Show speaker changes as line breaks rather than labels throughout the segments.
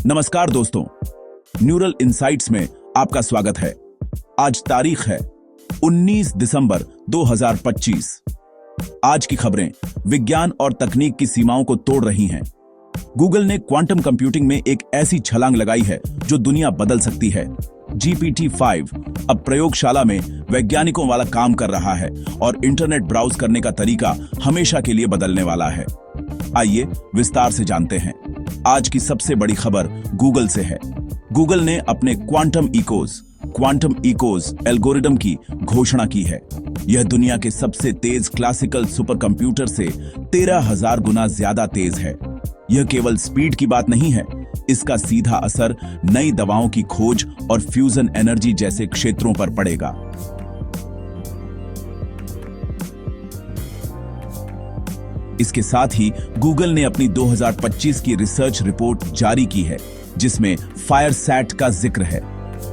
नमस्कार दोस्तों, neural insights में आपका स्वागत है। आज तारीख है 19 दिसंबर 2025। आज की खबरें विज्ञान और तकनीक की सीमाओं को तोड़ रही हैं। गूगल ने क्वांटम कंप्यूटिंग में एक ऐसी छलांग लगाई है जो दुनिया बदल सकती है। GPT-5 अब प्रयोगशाला में वैज्ञानिकों वाला काम कर रहा है और इंटरनेट ब्राउज करने का तरीका हमेशा के लिए बदलने वाला है। आइए विस्तार से जानते हैं। आज की सबसे बड़ी खबर गूगल से है। गूगल ने अपने क्वांटम इकोज एल्गोरिदम की घोषणा की है। यह दुनिया के सबसे तेज क्लासिकल सुपरकंप्यूटर से 13,000 गुना ज्यादा तेज है। यह केवल स्पीड की बात नहीं है, इसका सीधा असर नई दवाओं की खोज और फ्यूजन एनर्जी जैसे क्षेत्रों पर पड़ेगा। इसके साथ ही गूगल ने अपनी 2025 की रिसर्च रिपोर्ट जारी की है, जिसमें फायरसैट का जिक्र है,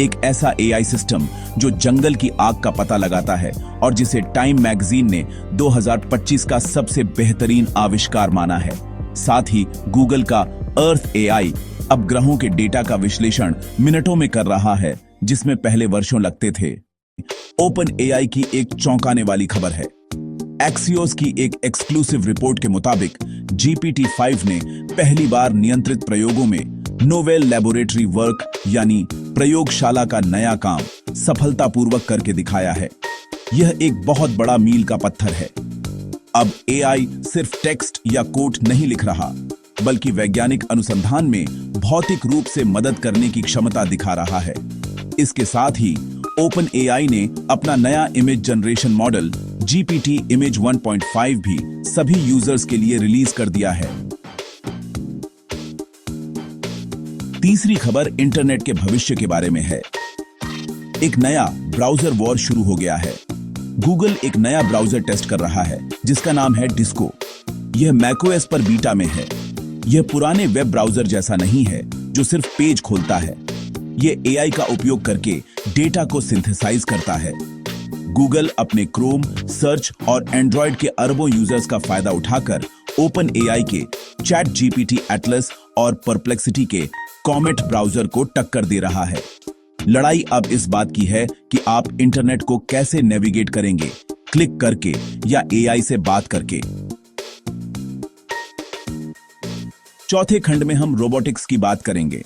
एक ऐसा एआई सिस्टम जो जंगल की आग का पता लगाता है और जिसे टाइम मैगजीन ने 2025 का सबसे बेहतरीन आविष्कार माना है। साथ ही गूगल का अर्थ एआई अब ग्रहों के डेटा का विश्लेषण मिनटों में कर रहा है, जिसमें पहले वर्षों लगते थे। ओपन एआई की एक चौंकाने वाली खबर है। एक्सियोस की एक एक्सक्लूसिव रिपोर्ट के मुताबिक GPT-5 ने पहली बार नियंत्रित प्रयोगों में नोवेल लैबोरेटरी वर्क यानी प्रयोगशाला का नया काम सफलतापूर्वक करके दिखाया है। यह एक बहुत बड़ा मील का पत्थर है। अब एआई सिर्फ टेक्स्ट या कोड नहीं लिख रहा, बल्कि वैज्ञानिक अनुसंधान में भौतिक रूप से मदद करने की क्षमता दिखा रहा है। इसके साथ ही ओपन एआई ने अपना नया image generation model GPT image 1.5 भी सभी यूजर्स के लिए रिलीज कर दिया है। तीसरी खबर इंटरनेट के भविष्य के बारे में है। एक नया ब्राउजर वॉर शुरू हो गया है। गूगल एक नया ब्राउजर टेस्ट कर रहा है जिसका नाम है डिस्को। यह मैकओएस पर बीटा में है। यह पुराने वेब ब्राउजर जैसा नहीं है जो सिर्फ पेज खोलता है। यह एआई का उपयोग करके डेटा को सिंथेसाइज करता है। गूगल अपने क्रोम, सर्च और एंड्रॉयड के अरबों यूजर्स का फायदा उठाकर ओपन एआई के चैट GPT एटलस और परप्लेक्सिटी के कॉमेट ब्राउजर को टक्कर दे रहा है। लड़ाई अब इस बात की है कि आप इंटरनेट को कैसे नेविगेट करेंगे, क्लिक करके या एआई से बात करके। चौथे खंड में हम रोबोटिक्स की बात करेंगे।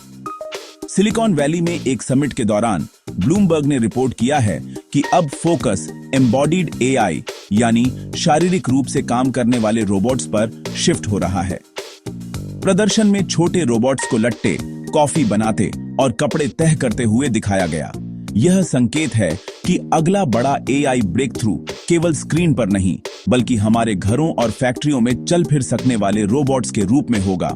सिलिकॉन वैली में एक समिट के दौरान ब्लूमबर्ग ने रिपोर्ट किया है कि अब फोकस एम्बॉडीड एआई यानी शारीरिक रूप से काम करने वाले रोबोट्स पर शिफ्ट हो रहा है। प्रदर्शन में छोटे रोबोट्स को लट्टे, कॉफी बनाते और कपड़े तह करते हुए दिखाया गया। यह संकेत है कि अगला बड़ा एआई ब्रेक थ्रू केवल स्क्रीन पर नहीं, बल्कि हमारे घरों और फैक्ट्रियों में चल फिर सकने वाले रोबोट्स के रूप में होगा।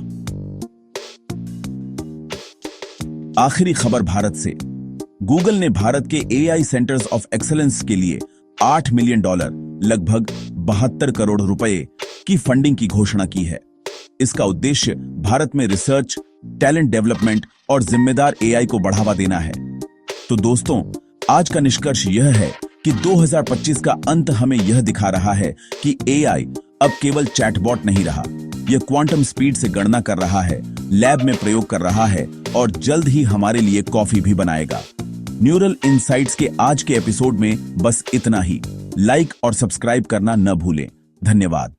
आखिरी खबर भारत से। गूगल ने भारत के एआई सेंटर्स ऑफ एक्सीलेंस के लिए $8 मिलियन लगभग 72 करोड़ रुपए की फंडिंग की घोषणा की है। इसका उद्देश्य भारत में रिसर्च, टैलेंट डेवलपमेंट और जिम्मेदार एआई को बढ़ावा देना है। तो दोस्तों, आज का निष्कर्ष यह है कि 2025 का अंत हमें यह दिखा रहा है कि एआई अब केवल चैटबॉट नहीं रहा। यह क्वांटम स्पीड से गणना कर रहा है, लैब में प्रयोग कर रहा है और जल्द ही हमारे लिए कॉफी भी बनाएगा। न्यूरल इनसाइट्स के आज के एपिसोड में बस इतना ही। लाइक और सब्सक्राइब करना न भूलें। धन्यवाद।